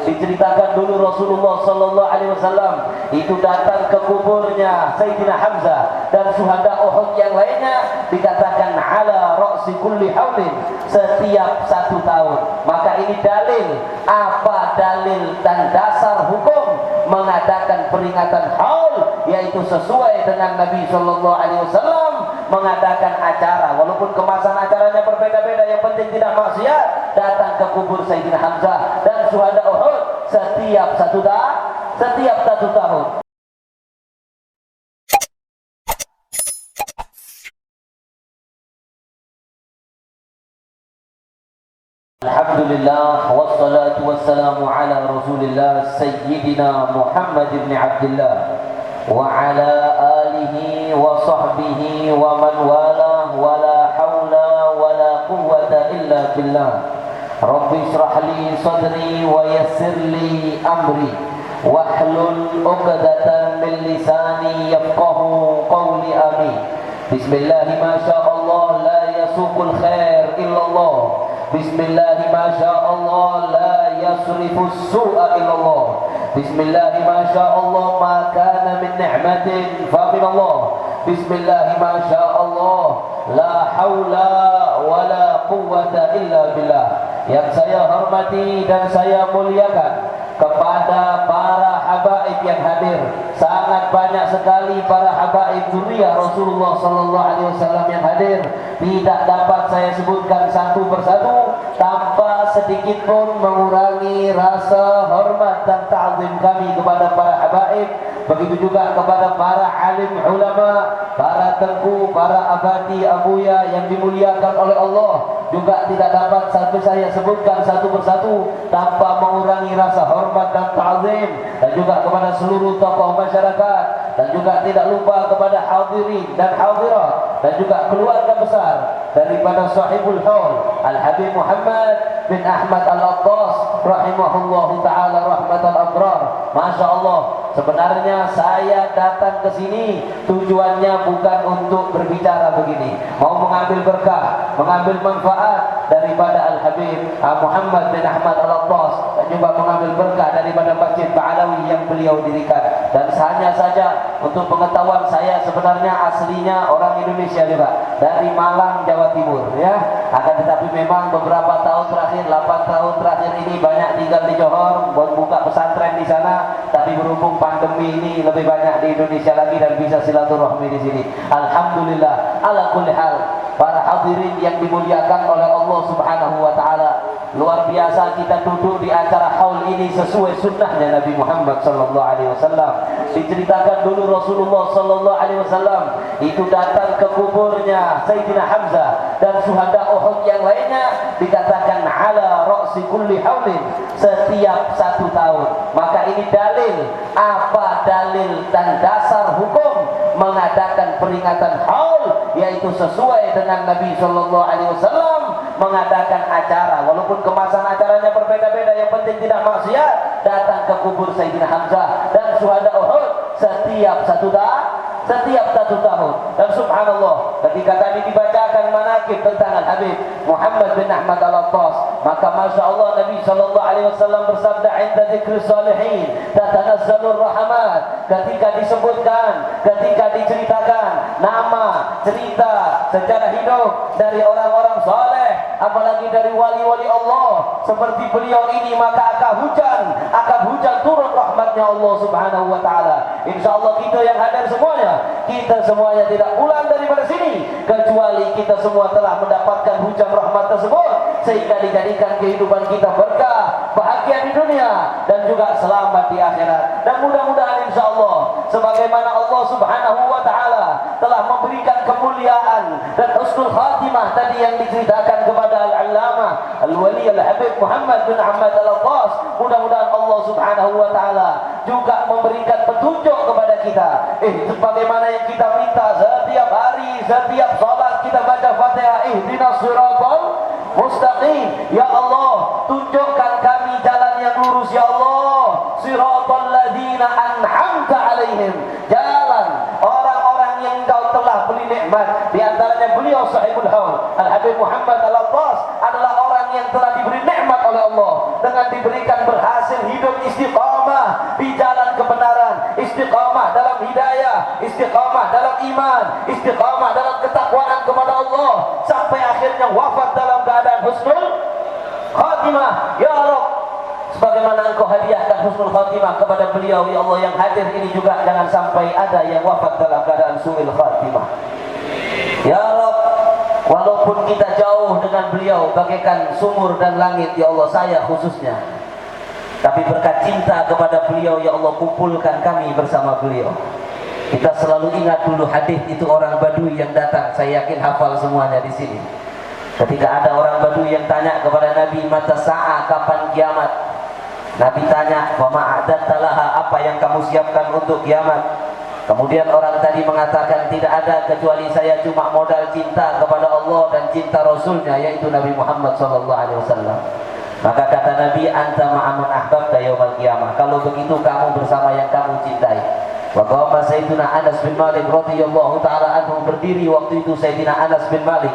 Diceritakan dulu Rasulullah sallallahu alaihi wasallam itu datang ke kuburnya Sayyidina Hamzah dan syuhada Uhud yang lainnya, dikatakan ala ra'si kulli haulin, setiap 1 tahun. Maka ini dalil, apa dalil dan dasar hukum mengadakan peringatan haul, yaitu sesuai dengan Nabi sallallahu alaihi wasallam mengadakan acara, walaupun kemasan acaranya berbeda-beda, yang penting tidak maksiat, datang ke kubur Sayyidina Hamzah dan syuhada Uhud setiap 1 tahun. Alhamdulillah wassalatu wassalamu ala Rasulillah Sayyidina Muhammad ibn Abdullah wa ala alihi wa sahbihi wa man wala wa la hawla wa la quwwata illa billah. Rabbi shrah li sadri wa yassir li amri wahlul 'uqdatan min lisani yafqahu qawli. Amin. Bismillah ma syaa Allah la yasuqul khair illallah. Bismillah ma syaa Allah la yasrifus su'a illallah. Bismillah ma syaa Allah ma kana min ni'matin fa min Allah. Bismillah ma syaa Allah la haula wa la quwwata illa billah. Yang saya hormati dan saya muliakan kepada para habaib yang hadir, sangat banyak sekali para habaib zuriyah Rasulullah sallallahu alaihi wasallam yang hadir, tidak dapat saya sebutkan satu persatu tanpa sedikit pun mengurangi rasa hormat dan ta'zim kami kepada para habaib. Begitu juga kepada para alim ulama, para tengku, para abadi abuya yang dimuliakan oleh Allah, juga tidak dapat saya sebutkan satu persatu tanpa mengurangi rasa hormat dan ta'zim. Dan juga kepada seluruh tokoh masyarakat, dan juga tidak lupa kepada hadirin dan hadirat, dan juga keluarga besar daripada sahibul haul Al-Habib Muhammad bin Ahmad Al-Attas rahimahullahu ta'ala rahmatal abrar. Masya Allah, sebenarnya saya datang ke sini tujuannya bukan untuk berbicara begini, mau mengambil berkah, mengambil manfaat daripada Al-Habib Muhammad bin Ahmad Al-Attas, dan juga mengambil berkah daripada Masjid Ba'alawi yang beliau dirikan. Dan hanya saja untuk pengetahuan, saya sebenarnya aslinya orang Indonesia juga, dari Malang, Jawa Timur ya. Akan tetapi memang beberapa tahun terakhir, 8 tahun terakhir ini banyak tinggal di Johor, buka pesantren di sana. Tapi berhubung pandemi ini lebih banyak di Indonesia lagi dan bisa silaturahmi di sini. Alhamdulillah ala kulli hal. Para hadirin yang dimuliakan oleh Allah Subhanahu wa taala, luar biasa kita duduk di acara haul ini sesuai sunnahnya Nabi Muhammad sallallahu alaihi wasallam. Diceritakan dulu Rasulullah sallallahu alaihi wasallam itu datang ke kuburnya Sayyidina Hamzah dan syuhada Uhud yang lainnya, dikatakan ala ra'si kulli haulin, setiap 1 tahun. Maka ini dalil, apa dalil dan dasar hukum mengadakan peringatan haul, yaitu sesuai dengan Nabi sallallahu alaihi wasallam mengadakan acara, walaupun kemasan acaranya berbeda-beda, yang penting tidak maksiat, datang ke kubur Sayyidina Hamzah dan syuhada Uhud setiap 1 tahun. Dan subhanallah, ketika tadi dibacakan manaqib tentang Al-Habib Muhammad bin Ahmad Al-Attas, maka masya Allah Nabi sallallahu alaihi wasallam bersabda, "Inda dzikris salihin tatanazzalur rahmat." Ketika disebutkan, ketika diceritakan nama, cerita secara hidup dari orang-orang saleh, apalagi dari wali-wali Allah seperti beliau ini, maka akan hujan turun rahmatnya Allah Subhanahu wa taala. Insyaallah kita yang hadir semuanya tidak pulang daripada sini kecuali kita semua telah mendapatkan hujan rahmat tersebut, sehingga dijadikan kehidupan kita berkah, bahagia di dunia dan juga selamat di akhirat. Dan mudah-mudahan insyaallah sebagaimana Allah Subhanahu wa taala telah memberikan kemuliaan dan husnul khatimah tadi yang diceritakan kepada Al-Allamah Al-Wali Al-Habib Muhammad bin Ahmad Al-Attas, mudah-mudahan Allah Subhanahu wa taala juga memberikan petunjuk kepada kita. Sebagaimana yang kita minta setiap hari, setiap salat kita baca Fatihah, ihdinas siratal mustaqim. Ya Allah, tunjukkan kami jalan yang lurus ya Allah. Siratal ladzina an'amta alaihim, jalan orang-orang yang Engkau telah beri nikmat. Di antaranya beliau sahibul haul Al-Habib Muhammad Al-Attas adalah orang yang telah diberi nikmat oleh Allah dengan diberikan berhasil hidup istiqamah dalam iman, istiqamah dalam ketakwaan kepada Allah, sampai akhirnya wafat dalam keadaan husnul khatimah. Ya Rabb, sebagaimana Engkau hadiahkan husnul khatimah kepada beliau, ya Allah, yang hadir ini juga jangan sampai ada yang wafat dalam keadaan su'il khatimah. Ya Rabb, walaupun kita jauh dengan beliau bagaikan sumur dan langit, ya Allah, saya khususnya, tapi berkat cinta kepada beliau, ya Allah, kumpulkan kami bersama beliau. Kita selalu ingat dulu hadis itu orang Badui yang datang, saya yakin hafal semuanya di sini. Ketika ada orang Badui yang tanya kepada Nabi, mata sa'a, kapan kiamat? Nabi tanya, wa ma'adatta laha, apa yang kamu siapkan untuk kiamat? Kemudian orang tadi mengatakan, tidak ada kecuali saya cuma modal cinta kepada Allah dan cinta Rasulnya, yaitu Nabi Muhammad SAW. Maka kata Nabi, anta ma'aman ahbabta yawmal qiyamah, kalau begitu kamu bersama yang kamu cintai. Wa qama Sayyidina Anas bin Malik radhiyallahu ta'ala anhu, berdiri waktu itu Sayyidina Anas bin Malik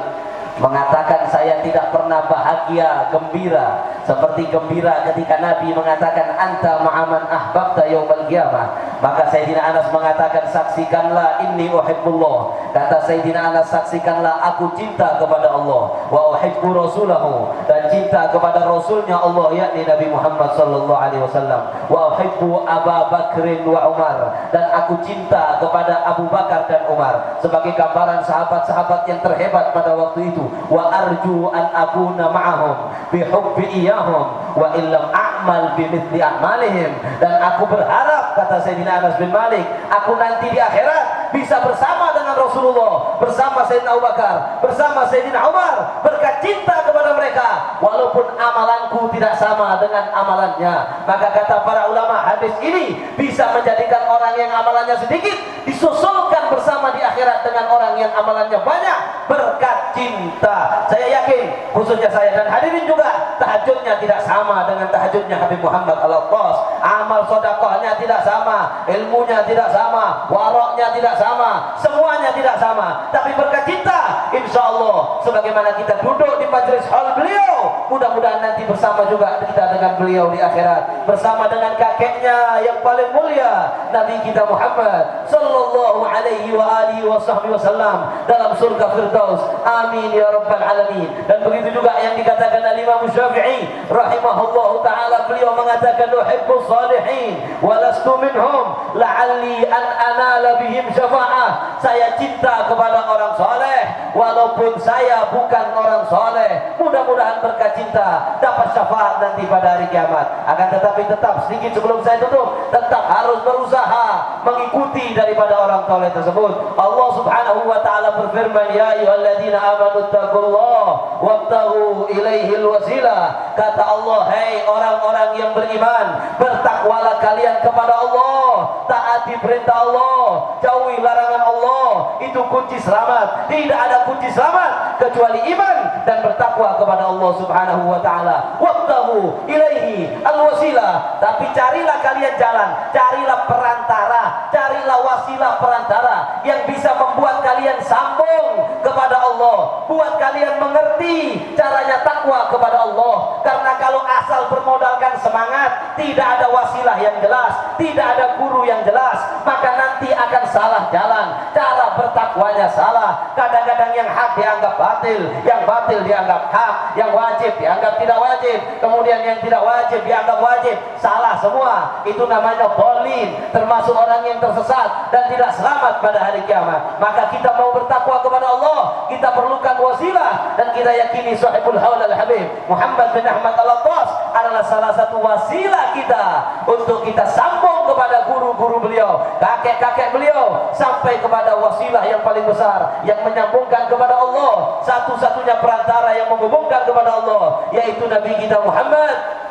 mengatakan, saya tidak pernah bahagia, gembira seperti gembira ketika Nabi mengatakan anta ma'aman ahbabta yaumal qiyamah. Maka Sayyidina Anas mengatakan, saksikanlah inni uhibbullah. Kata Sayyidina Anas, saksikanlah aku cinta kepada Allah, wa uhibbu rasulahu, dan cinta kepada rasulnya Allah, yakni Nabi Muhammad sallallahu alaihi wasallam, wa uhibbu Abu Bakrin wa Umar, dan aku cinta kepada Abu Bakar dan Umar sebagai gambaran sahabat-sahabat yang terhebat pada waktu itu. Wa arju an akuna ma'ahum bihubbi iyahum wa illam a'mal bimithli a'malihim, dan aku berharap, kata Sayyidina Anas bin Malik, aku nanti di akhirat bisa bersama dengan Rasulullah, bersama Sayyidina Abu Bakar, bersama Sayyidina Umar, berkat cinta kepada mereka, walaupun amalanku tidak sama dengan amalannya. Maka kata para ulama, hadis ini bisa menjadikan orang yang amalannya sedikit disusulkan bersama di akhirat dengan orang yang amalannya banyak, berkat cinta. Saya yakin, khususnya saya dan hadirin juga, tahajudnya tidak sama dengan tahajudnya Habib Muhammad Al-Abbas, amal sedekahnya tidak sama, ilmunya tidak sama, waraknya tidak sama, semuanya tidak sama. Tapi berkat cinta, insya Allah, sebagaimana kita duduk di majlis hal beliau, mudah-mudahan nanti bersama juga kita dengan beliau di akhirat, bersama dengan kakeknya yang paling mulia, Nabi kita Muhammad sallallahu alaihi wa alihi wasallam dalam surga Firdaus. Amin ya rabbal alamin. Dan begitu juga yang dikatakan Imam Syafi'i rahimahullahu taala, beliau mengatakan, uhibbus salihin wa lastu minhum la'alli an anala bihim syafa'ah. Saya cinta kepada orang saleh walaupun saya bukan orang saleh, mudah-mudahan berkat cinta dapat syafaat nanti pada hari kiamat. Akan tetapi tetap sedikit sebelum saya tutup, tetap harus berusaha mengikuti daripada orang saleh tersebut. Allah Subhanahu wa taala berfirman, ya ayyuhalladzina amanu taqullaha wabtaghu ilaihil wasilah. Kata Allah, hai orang-orang yang beriman, bertakwalah kalian kepada Allah, taati perintah Allah, jauhi larangan Allah. Itu kunci selamat. Tidak ada kunci selamat kecuali iman dan bertakwa kepada Allah Subhanahu wa taala. Wabtaghu ilaihi alwasilah. Tapi carilah kalian jalan, carilah perantara, carilah wasilah perantara yang bisa membuat kalian sambung kepada Allah, buat kalian mengerti caranya takwa kepada Allah. Karena kalau asal bermodalkan semangat, tidak ada wasilah yang jelas, tidak ada guru yang jelas, maka nanti akan salah jalan, cara bertakwanya salah. Kadang-kadang yang hak dianggap batil, yang batil dianggap hak, yang wajib dianggap tidak wajib, kemudian yang tidak wajib dianggap wajib. Salah semua. Itu namanya dhalin, termasuk orang yang tersesat dan tidak selamat pada hari kiamat. Maka kita mau bertakwa kepada Allah, kita perlukan wasilah, dan kita yakini sahibul haul al-habib Muhammad bin Ahmad Al-Abbas adalah salah satu wasilah kita untuk kita sambung kepada guru-guru beliau, kakek-kakek beliau, sampai kepada wasilah yang paling besar yang menyambungkan kepada Allah, satu-satunya perantara yang menghubungkan kepada Allah, yaitu Nabi kita Muhammad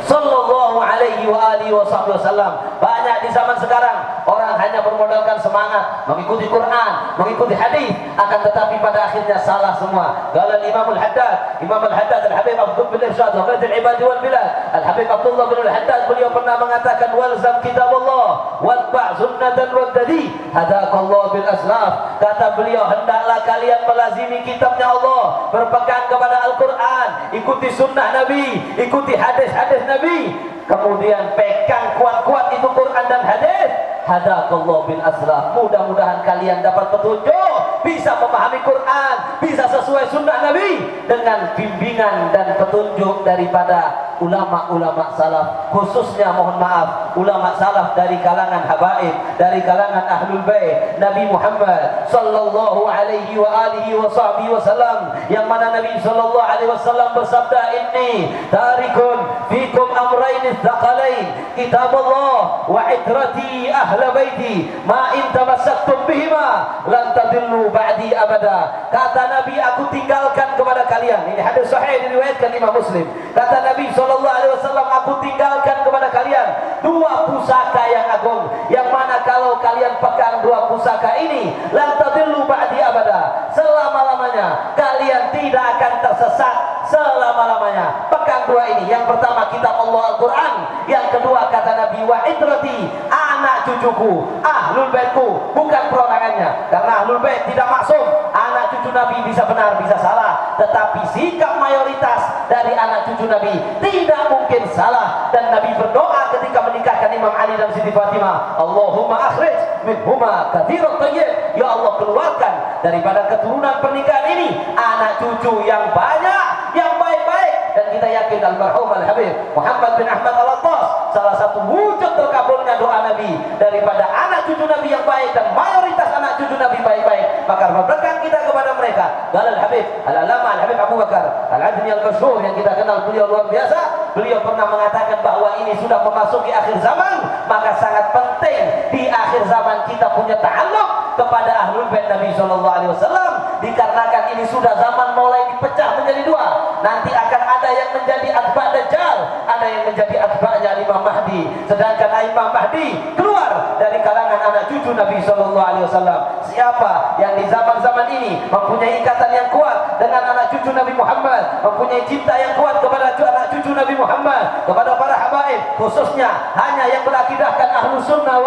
sallallahu alaihi wa alihi wasallam. Banyak di zaman sekarang orang hanya bermodalkan semangat, mengikuti Quran, mengikuti hadis, akan tetapi pada akhirnya salah semua. Qala Imam Al-Haddad Al-Habib Abdul bin Irsyad wa Qadil Ibadi wal Bilad, Al-Habib Abdullah bin Al-Haddad, beliau pernah mengatakan, walzam kitabullah watba' sunnatan waddadi hadakallah bil aslaf. Kata beliau, hendaklah kalian melazimi kitabnya Allah, berpegang kepada Al-Quran, ikuti sunnah Nabi, ikuti hadis-hadis Nabi, kemudian pegang kuat-kuat itu Quran dan hadis, hadakallahu bil aslaf. Mudah-mudahan kalian dapat petunjuk, bisa memahami Quran, bisa sesuai sunnah Nabi dengan bimbingan dan petunjuk daripada ulama-ulama salaf, khususnya mohon maaf ulama salaf dari kalangan habaib, dari kalangan ahlul bait Nabi Muhammad sallallahu alaihi wa alihi wa sahbihi wasallam, yang mana Nabi sallallahu alaihi wasallam bersabda, inni tarikun fikum amrayn tsaqalain, kitabullah wa itrati ahla baiti, ma in tamassaktum bihima lan tadillu ba'di abada. Kata Nabi, aku tinggalkan kepada kalian, ini hadis sahih diriwayatkan Imam Muslim. Kata Nabi sallallahu alaihi wasallam, aku tinggalkan kepada kalian dua pusaka yang agung, yang mana kalau kalian pegang dua pusaka ini, lan tadillu ba'di abada, selama-lamanya kalian tidak akan tersesat selama-lamanya. Pegang dua ini, yang pertama kitab Allah Al-Quran, yang kedua kata Nabi wa itrati, anak cucuku, ahlul baitku, bukan perorangannya, karena ahlul bait tidak maksum. Anak cucu Nabi bisa benar bisa salah, tetapi sikap mayoritas dari anak cucu Nabi tidak mungkin salah. Dan Nabi berdoa ketika menikahkan Imam Ali dan Siti Fatimah, Allahumma akhrij minhuma katsiran thayyib, ya Allah keluarkan daripada keturunan pernikahan ini anak cucu yang banyak, yang baik-baik. Dan kita yakin almarhum Al-Habib Muhammad bin Ahmad Al-Attas, salah satu wujud terkabulnya doa Nabi daripada anak cucu Nabi yang baik, dan mayoritas anak cucu Nabi baik-baik. Maka berberkah kita kepada mereka. Dan Al-Habib Al-Alama Al-Habib Abu Bakar Al-Adni Al-Masyhur yang kita kenal, beliau luar biasa. Beliau pernah mengatakan bahwa ini sudah memasuki akhir zaman, maka sangat penting di akhir zaman kita punya ta'alluq kepada ahlul bait Nabi sallallahu alaihi wasallam, dikarenakan ini sudah zaman mulai dipecah menjadi dua. Nanti akan ada yang menjadi atba' Dajjal, ada yang menjadi atba'nya Imam Mahdi. Sedangkan Imam Mahdi keluar dari kalangan anak cucu Nabi sallallahu alaihi wasallam. Siapa yang di zaman-zaman ini mempunyai ikatan yang kuat dengan anak cucu Nabi Muhammad, mempunyai cinta yang kuat kepada anak cucu Nabi Muhammad, kepada para habaib, khususnya hanya yang berakidahkan ahlus sunnah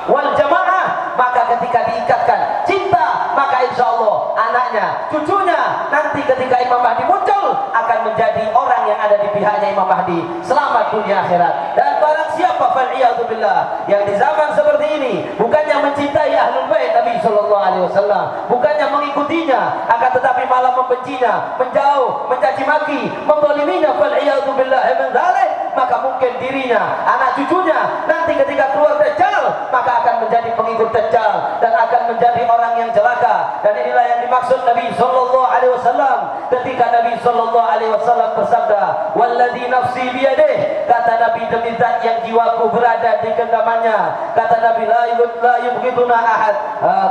wal jamaah, maka ketika diikatkan cinta, maka insya Allah anaknya, cucunya nanti ketika Imam Mahdi muncul akan menjadi orang yang ada di pihaknya Imam Mahdi selamat dunia akhirat. Dan barang siapa fal'iyadzubillah yang di zaman seperti ini bukannya mencintai ahlul bait Nabi sallallahu alaihi wasallam, bukannya mengikutinya, akan tetapi malah membencinya, menjauh, mencaci maki, menzaliminya, fal'iyadzubillah min dzalik, maka mungkin dirinya, anak cucunya nanti ketika keluar Dajjal maka akan menjadi pengikut Dajjal dan akan menjadi orang yang celaka. Dan inilah yang dimaksud Nabi sallallahu alaihi wasallam ketika Nabi sallallahu alaihi wasallam bersabda, walladzi nafsi biyadihi, kata Nabi demi zat yang jiwaku berada di genggamannya, kata Nabi la yubghiduna ahad,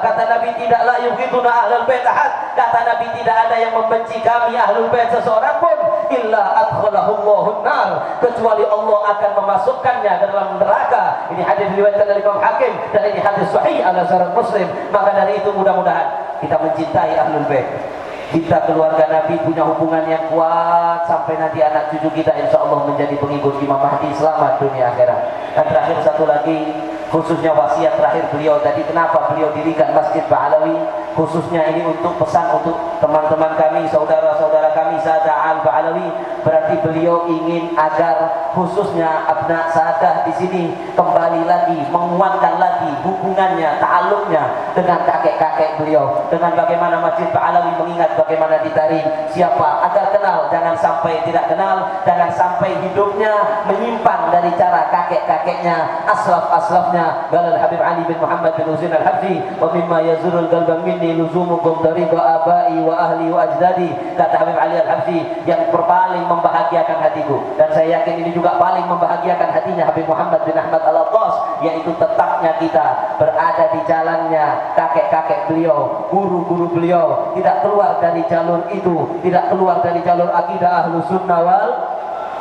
kata Nabi tidak la yubghiduna ahlul bait ahad, kata Nabi tidak ada yang membenci kami ahlul bait seseorang pun illa adkhalahullahu nar, kecuali Allah akan memasukkannya ke dalam neraka. Ini hadis diriwayatkan dari Imam Hakim dan ini hadis sahih ala syarat Muslim. Maka dari itu mudah-mudahan kita mencintai ahlul bait, kita keluarga Nabi punya hubungan yang kuat sampai nanti anak cucu kita insya Allah menjadi pengikut Imam Mahdi selamat dunia akhirat. Dan terakhir satu lagi, khususnya wasiat terakhir beliau tadi, kenapa beliau dirikan Masjid Ba'alawi, khususnya ini untuk pesan untuk teman-teman kami, saudara-saudara kami Saada Al-Ba'alawi. Berarti beliau ingin agar khususnya abna Saada di sini kembali lagi, menguatkan lagi hubungannya, ta'alluqnya dengan kakek-kakek beliau, dengan bagaimana Masjid Ba'alawi mengingat bagaimana ditarik siapa, agar kenal, jangan sampai tidak kenal, jangan sampai hidupnya menyimpang dari cara kakek-kakeknya, aslaf-aslafnya. Galal Habib Ali bin Muhammad bin Husain Al-Habsyi, wa mimma yazurul qalba minni luzumukum dariqa abai wa ahli wa ajdadi, kata Habib Ali Al-Habsyi, yang paling membahagiakan hatiku, dan saya yakin ini juga paling membahagiakan hatinya Habib Muhammad bin Ahmad Al-Attas, yaitu tetapnya kita berada di jalannya kakek-kakek beliau, guru-guru beliau, tidak keluar dari jalur itu, tidak keluar dari jalur akidah Ahlus Sunnah wal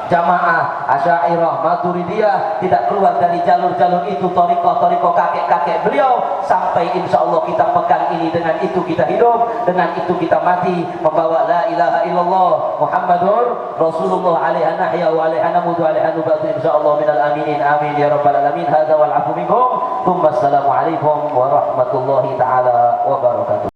Jamaah, Asy'ariyah, Maturidiyah, tidak keluar dari jalur-jalur itu, thariqah kakek-kakek beliau, sampai insya Allah kita pegang ini, dengan itu kita hidup, dengan itu kita mati, membawa la ilaha illallah Muhammadur Rasulullah, alaihi nahya wa alaihi namutu wa alaihi nubatu insyaallah minal aminin amin ya rabbal alamin. Hadza wal afu minkum, tsumma assalamu alaikum warahmatullahi taala wabarakatuh.